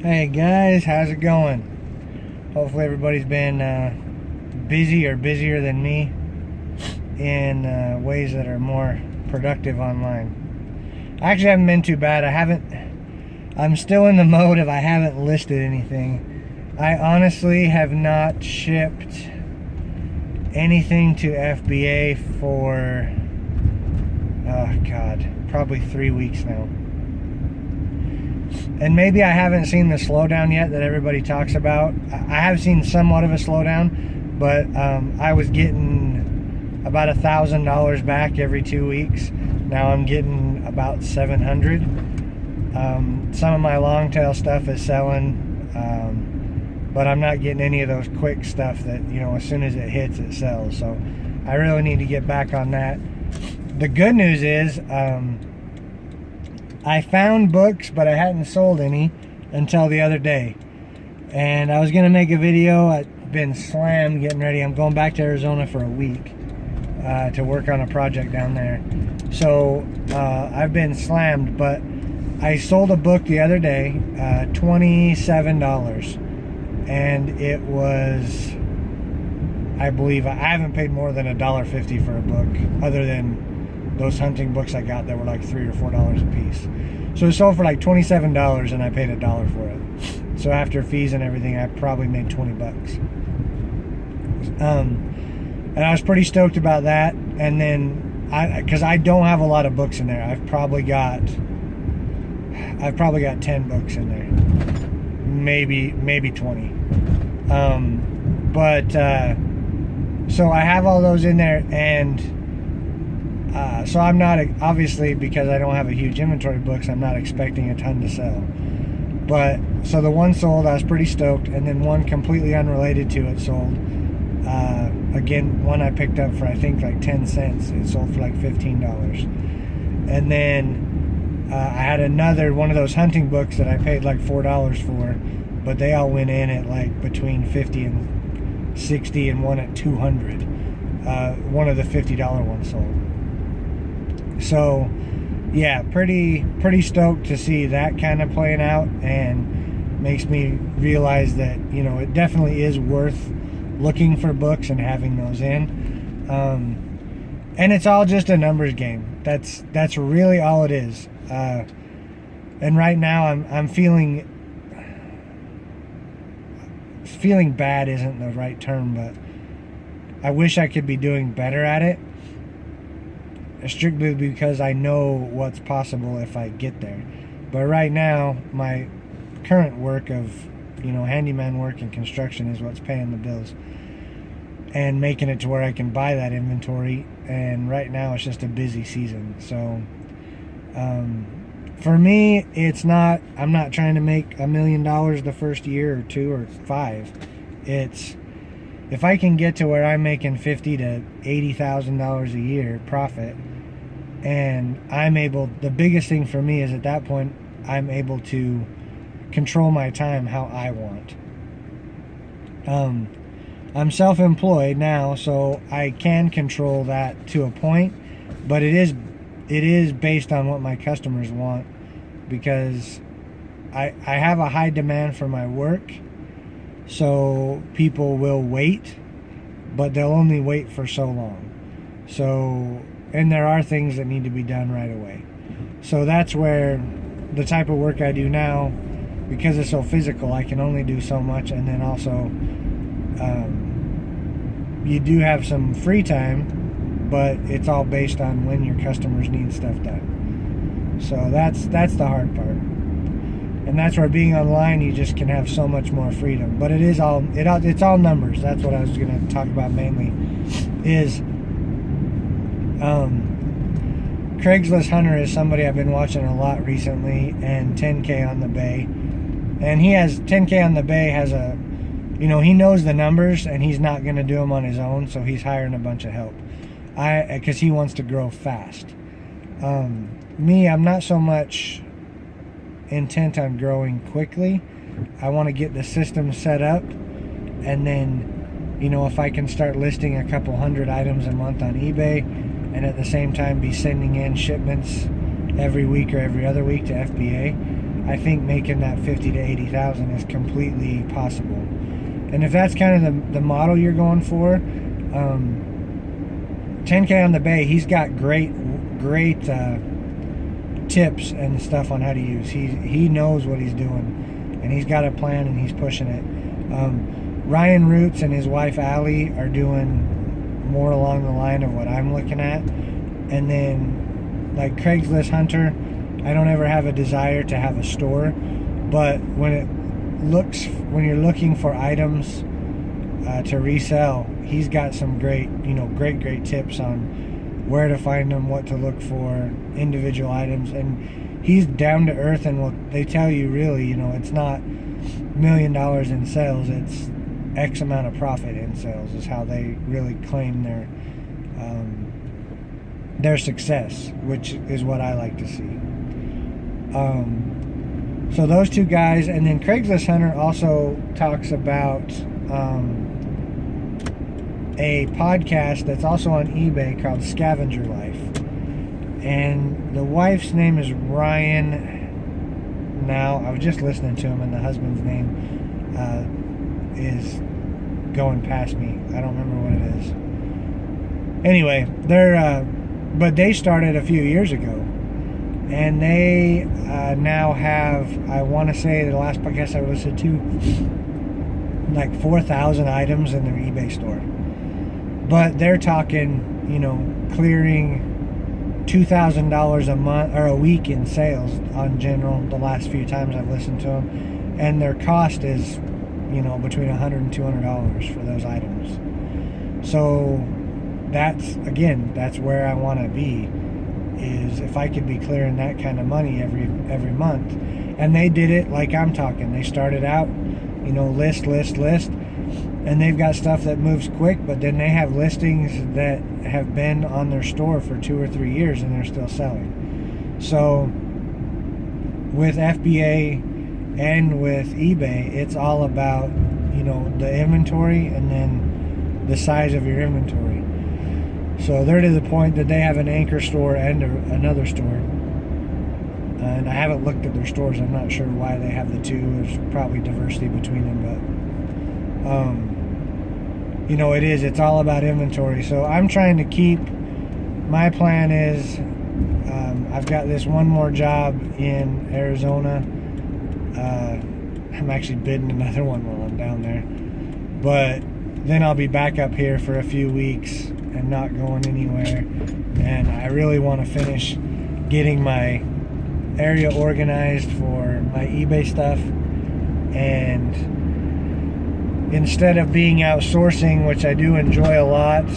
Hey guys, how's it going? Hopefully everybody's been busy or busier than me in ways that are more productive online. I actually haven't been too bad. I'm still in the mode of I haven't listed anything. I honestly have not shipped anything to FBA for, oh God, probably 3 weeks now. And maybe I haven't seen the slowdown yet that everybody talks about. I have seen somewhat of a slowdown, but I was getting about $1,000 back every 2 weeks. Now I'm getting about 700. Some of my long tail stuff is selling, but I'm not getting any of those quick stuff that, you know, as soon as it hits, it sells. So I really need to get back on that. The good news is, I found books, but I hadn't sold any until the other day. And I was going to make a video. I've been slammed getting ready. I'm going back to Arizona for a week to work on a project down there. So I've been slammed, but I sold a book the other day, $27. And it was, I believe, I haven't paid more than $1.50 for a book, other than those hunting books I got that were like $3 or $4 a piece. So it sold for like $27 and I paid $1 for it. So after fees and everything, I probably made 20 bucks. And I was pretty stoked about that. And then because I don't have a lot of books in there. I've probably got 10 books in there. Maybe 20. So I have all those in there, and so I'm not, obviously, because I don't have a huge inventory of books, I'm not expecting a ton to sell. But so the one sold, I was pretty stoked, and then one completely unrelated to it sold. Again, one I picked up for I think like 10 cents. It sold for like $15. And then I had another one of those hunting books that I paid like $4 for, but they all went in at like between 50 and 60, and one at 200. One of the $50 ones sold. So yeah, pretty stoked to see that kind of playing out, and makes me realize that, you know, it definitely is worth looking for books and having those in. And it's all just a numbers game. That's really all it is. And right now I'm feeling bad isn't the right term, but I wish I could be doing better at it, strictly because I know what's possible if I get there. But right now, my current work of, you know, handyman work and construction is what's paying the bills and making it to where I can buy that inventory. And right now it's just a busy season. So for me, I'm not trying to make $1 million the first year or 2 or 5. It's, if I can get to where I'm making $50,000 to $80,000 a year profit, and the biggest thing for me is at that point, I'm able to control my time how I want. I'm self-employed now, so I can control that to a point, but it is based on what my customers want, because I have a high demand for my work. So people will wait, but they'll only wait for so long. So, and there are things that need to be done right away. So that's where the type of work I do now, because it's so physical, I can only do so much. And then also, you do have some free time, but it's all based on when your customers need stuff done. So that's the hard part. And that's where being online, you just can have so much more freedom. But it's all numbers. That's what I was going to talk about mainly. Is Craigslist Hunter is somebody I've been watching a lot recently, and 10K on the Bay. And he has 10K on the Bay has a, you know, he knows the numbers, and he's not going to do them on his own, so he's hiring a bunch of help. Because he wants to grow fast. Me, I'm not so much intent on growing quickly. I want to get the system set up, and then, you know, if I can start listing a couple hundred items a month on eBay, and at the same time be sending in shipments every week or every other week to FBA, I think making that 50 to 80,000 is completely possible. And if that's kind of the model you're going for, 10K on the Bay, he's got great tips and stuff on how to use. He knows what he's doing, and he's got a plan, and he's pushing it. Ryan Roots and his wife Allie are doing more along the line of what I'm looking at. And then like Craigslist Hunter, I don't ever have a desire to have a store, but when you're looking for items to resell, he's got some great tips on where to find them, what to look for, individual items, and he's down to earth, and they tell you really, it's not $1 million in sales, it's X amount of profit in sales is how they really claim their success, which is what I like to see. So those two guys, and then Craigslist Hunter also talks about a podcast that's also on eBay called Scavenger Life, and the wife's name is Ryan. Now I was just listening to him, and the husband's name is going past me. I don't remember what it is. Anyway, but they started a few years ago, and they now have, I want to say the last podcast I listened to, like 4,000 items in their eBay store. But they're talking, clearing $2,000 a month or a week in sales on general the last few times I've listened to them, and their cost is, between $100 and $200 for those items. So that's where I want to be, is if I could be clearing that kind of money every month. And they did it like I'm talking. They started out, list, and they've got stuff that moves quick, but then they have listings that have been on their store for 2 or 3 years and they're still selling. So with FBA and with eBay, it's all about, the inventory and then the size of your inventory. So they're to the point that they have an anchor store and another store. And I haven't looked at their stores. I'm not sure why they have the two. There's probably diversity between them, but it's all about inventory. So I'm trying to keep, my plan is, I've got this one more job in Arizona. I'm actually bidding another one while I'm down there, but then I'll be back up here for a few weeks and not going anywhere. And I really want to finish getting my area organized for my eBay stuff, and instead of being outsourcing, which I do enjoy a lot,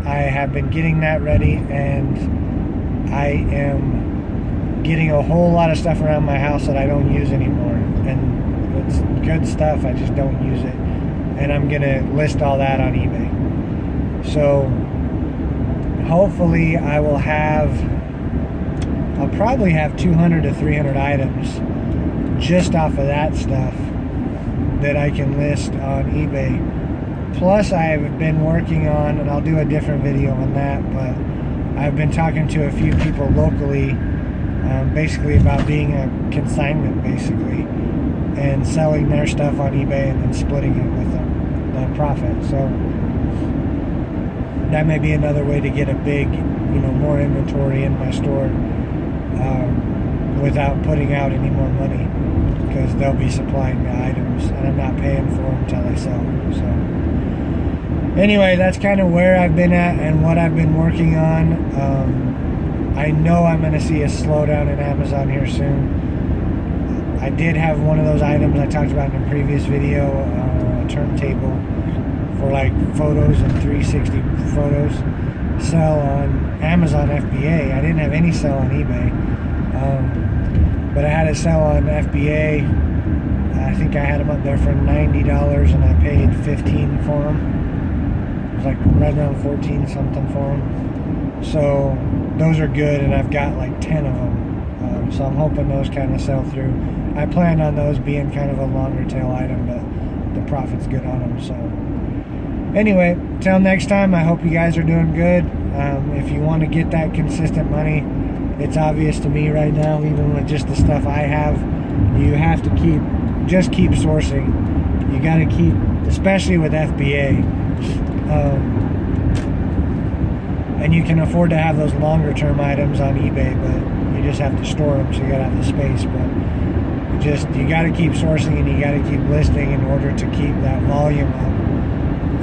I have been getting that ready, and I am getting a whole lot of stuff around my house that I don't use anymore, and it's good stuff, I just don't use it, and I'm gonna list all that on eBay. So hopefully I'll probably have 200 to 300 items just off of that stuff that I can list on eBay. Plus I've been working on, and I'll do a different video on that, but I've been talking to a few people locally, basically about being a consignment basically, and selling their stuff on eBay and then splitting it with them, the profit. So that may be another way to get a big, more inventory in my store, without putting out any more money, because they'll be supplying the items and I'm not paying for them until I sell them. So anyway, that's kind of where I've been at and what I've been working on. I know I'm going to see a slowdown in Amazon here soon. I did have one of those items I talked about in a previous video, a turntable for like photos and 360 photos, sell on Amazon FBA. I didn't have any sell on eBay, but I had it sell on FBA. I think I had them up there for $90 and I paid $15 for them. It was like right around 14 something for them. So those are good, and I've got like 10 of them. So I'm hoping those kind of sell through. I plan on those being kind of a longer tail item, but the profit's good on them. So anyway, till next time, I hope you guys are doing good. If you want to get that consistent money, It's obvious to me right now, even with just the stuff I have, you have to keep sourcing. You got to keep, especially with FBA, and you can afford to have those longer term items on eBay, but you just have to store them, so you got to have the space. But you got to keep sourcing, and you got to keep listing in order to keep that volume up.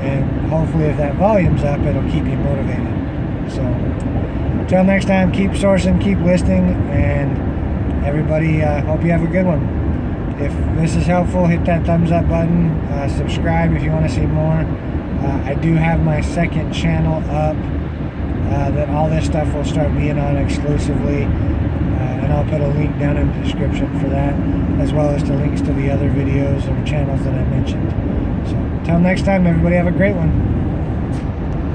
And hopefully if that volume's up, it'll keep you motivated. So until next time, keep sourcing, keep listing, and everybody, hope you have a good one. If this is helpful, hit that thumbs up button, subscribe if you want to see more. I do have my second channel up that all this stuff will start being on exclusively, and I'll put a link down in the description for that, as well as the links to the other videos or channels that I mentioned. So until next time, everybody have a great one.